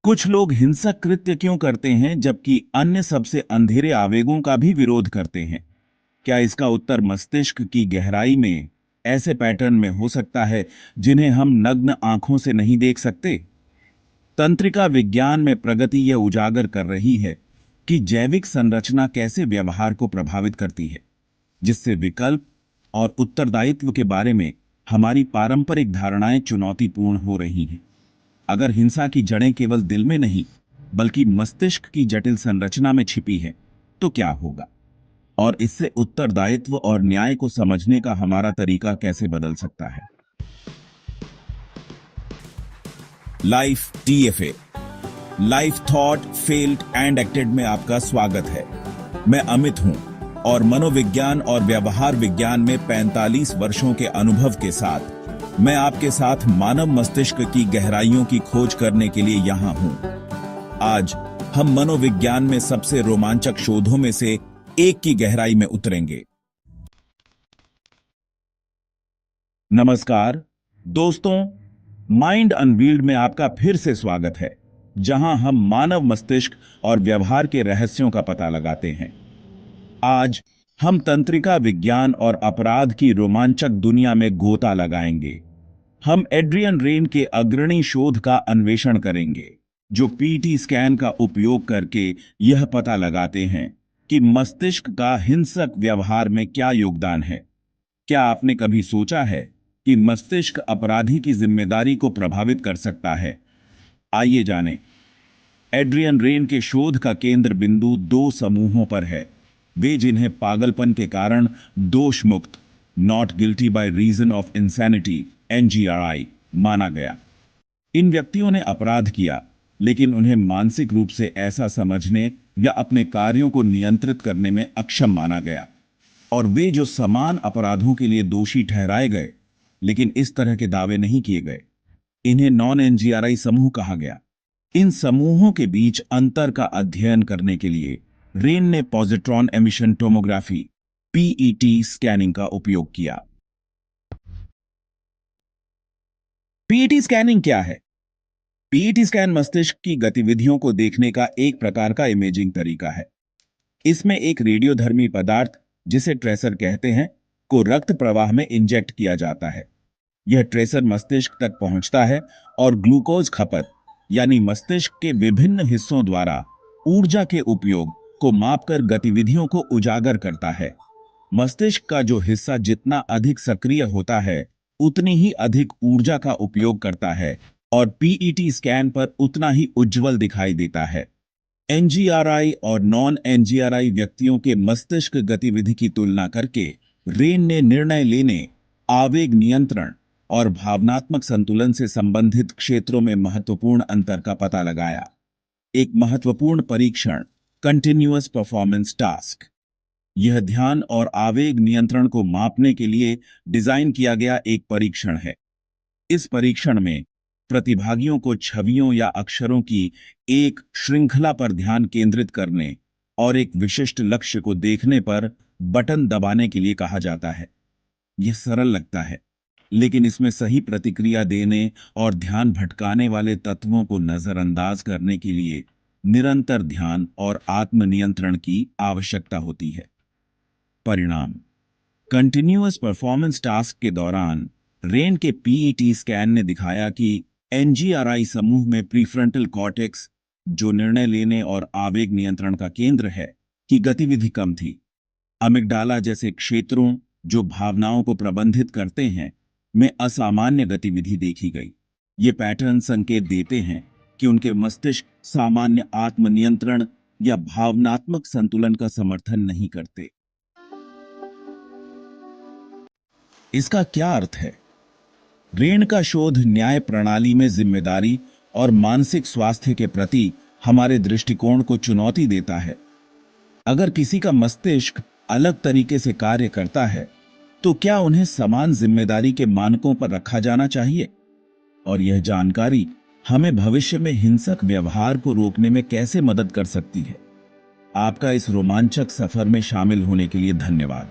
कुछ लोग हिंसक कृत्य क्यों करते हैं जबकि अन्य सबसे अंधेरे आवेगों का भी विरोध करते हैं? क्या इसका उत्तर मस्तिष्क की गहराई में ऐसे पैटर्न में हो सकता है जिन्हें हम नग्न आंखों से नहीं देख सकते? तंत्रिका विज्ञान में प्रगति यह उजागर कर रही है कि जैविक संरचना कैसे व्यवहार को प्रभावित करती है, जिससे विकल्प और उत्तरदायित्व के बारे में हमारी पारंपरिक धारणाएं चुनौतीपूर्ण हो रही हैं। अगर हिंसा की जड़ें केवल दिल में नहीं, बल्कि मस्तिष्क की जटिल संरचना में छिपी है, तो क्या होगा? और इससे उत्तरदायित्व और न्याय को समझने का हमारा तरीका कैसे बदल सकता है? Life TFA, life thought failed and acted में आपका स्वागत है। मैं अमित हूं और मनोविज्ञान और व्यवहार विज्ञान में 45 वर्षों के अनुभव के साथ मैं आपके साथ मानव मस्तिष्क की गहराइयों की खोज करने के लिए यहां हूं। आज हम मनोविज्ञान में सबसे रोमांचक शोधों में से एक की गहराई में उतरेंगे। नमस्कार दोस्तों, माइंड अनवील्ड में आपका फिर से स्वागत है, जहां हम मानव मस्तिष्क और व्यवहार के रहस्यों का पता लगाते हैं। आज हम तंत्रिका विज्ञान और अपराध की रोमांचक दुनिया में गोता लगाएंगे। हम एड्रियन रेन के अग्रणी शोध का अन्वेषण करेंगे, जो पीटी स्कैन का उपयोग करके यह पता लगाते हैं कि मस्तिष्क का हिंसक व्यवहार में क्या योगदान है। क्या आपने कभी सोचा है कि मस्तिष्क अपराधी की जिम्मेदारी को प्रभावित कर सकता है? आइए जानें। एड्रियन रेन के शोध का केंद्र बिंदु दो समूहों पर है। वे जिन्हें पागलपन के कारण दोष मुक्त, not guilty by reason of insanity, NGRI माना गया। इन व्यक्तियों ने अपराध किया, लेकिन उन्हें मानसिक रूप से ऐसा समझने या अपने कार्यों को नियंत्रित करने में अक्षम माना गया। और वे जो समान अपराधों के लिए दोषी ठहराए गए, लेकिन इस तरह के दावे नहीं किए गए, इन्हें नॉन एनजीआरआई समूह कहा गया। इन समूहों के बीच अंतर का अध्ययन करने के लिए रेन ने positron emission tomography PET scanning का उपयोग किया। पीईटी स्कैनिंग क्या है? पीईटी स्कैन मस्तिष्क की गतिविधियों को देखने का एक प्रकार का इमेजिंग तरीका है। इसमें एक रेडियोधर्मी पदार्थ, जिसे ट्रेसर कहते हैं, को रक्त प्रवाह में इंजेक्ट किया जाता है। यह ट्रेसर मस्तिष्क तक पहुंचता है और ग्लूकोज खपत, यानी मस्तिष्क के विभिन्न हिस्सों द्वारा ऊर्जा के उपयोग को मापकर गतिविधियों को उजागर करता है। मस्तिष्क का जो हिस्सा जितना अधिक सक्रिय होता है, उतनी ही अधिक ऊर्जा का उपयोग करता है और पीईटी स्कैन पर उतना ही उज्जवल दिखाई देता है। एनजीआरआई और नॉन एनजीआरआई व्यक्तियों के मस्तिष्क गतिविधि की तुलना करके रेन ने निर्णय लेने, आवेग नियंत्रण और भावनात्मक संतुलन से संबंधित क्षेत्रों में महत्वपूर्ण अंतर का पता लगाया। एक महत्वपूर्ण परीक्षण, कंटिन्यूअस परफॉर्मेंस टास्क, यह ध्यान और आवेग नियंत्रण को मापने के लिए डिजाइन किया गया एक परीक्षण है। इस परीक्षण में प्रतिभागियों को छवियों या अक्षरों की एक श्रृंखला पर ध्यान केंद्रित करने और एक विशिष्ट लक्ष्य को देखने पर बटन दबाने के लिए कहा जाता है। यह सरल लगता है, लेकिन इसमें सही प्रतिक्रिया देने और ध्यान भटकाने वाले तत्वों को नजरअंदाज करने के लिए निरंतर ध्यान और आत्मनियंत्रण की आवश्यकता होती है। परिणाम, कंटिन्यूअस परफॉर्मेंस टास्क के दौरान रेन के पीईटी स्कैन ने दिखाया कि एनजीआरआई समूह में प्रीफ्रंटल कॉर्टेक्स, जो निर्णय लेने और आवेग नियंत्रण का केंद्र है, की गतिविधि कम थी। अमिगडाला जैसे क्षेत्रों, जो भावनाओं को प्रबंधित करते हैं, में असामान्य गतिविधि देखी गई। ये पैटर्न संकेत देते हैं कि उनके मस्तिष्क सामान्य आत्मनियंत्रण या भावनात्मक संतुलन का समर्थन नहीं करते। इसका क्या अर्थ है? रेन का शोध न्याय प्रणाली में जिम्मेदारी और मानसिक स्वास्थ्य के प्रति हमारे दृष्टिकोण को चुनौती देता है। अगर किसी का मस्तिष्क अलग तरीके से कार्य करता है, तो क्या उन्हें समान जिम्मेदारी के मानकों पर रखा जाना चाहिए? और यह जानकारी हमें भविष्य में हिंसक व्यवहार को रोकने में कैसे मदद कर सकती है? आपका इस रोमांचक सफर में शामिल होने के लिए धन्यवाद।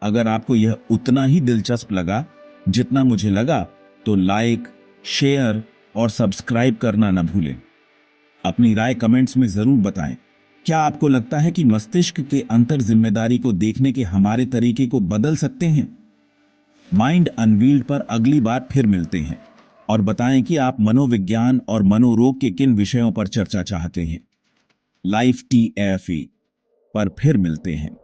अगर आपको यह उतना ही दिलचस्प लगा जितना मुझे लगा, तो लाइक, शेयर और सब्सक्राइब करना न भूलें। अपनी राय कमेंट्स में जरूर बताएं। क्या आपको लगता है कि मस्तिष्क के अंतर जिम्मेदारी को देखने के हमारे तरीके को बदल सकते हैं? माइंड अनवील्ड पर अगली बार फिर मिलते हैं और बताएं कि आप मनोविज्ञान और मनोरोग के किन विषयों पर चर्चा चाहते हैं। लाइफ TFE पर फिर मिलते हैं।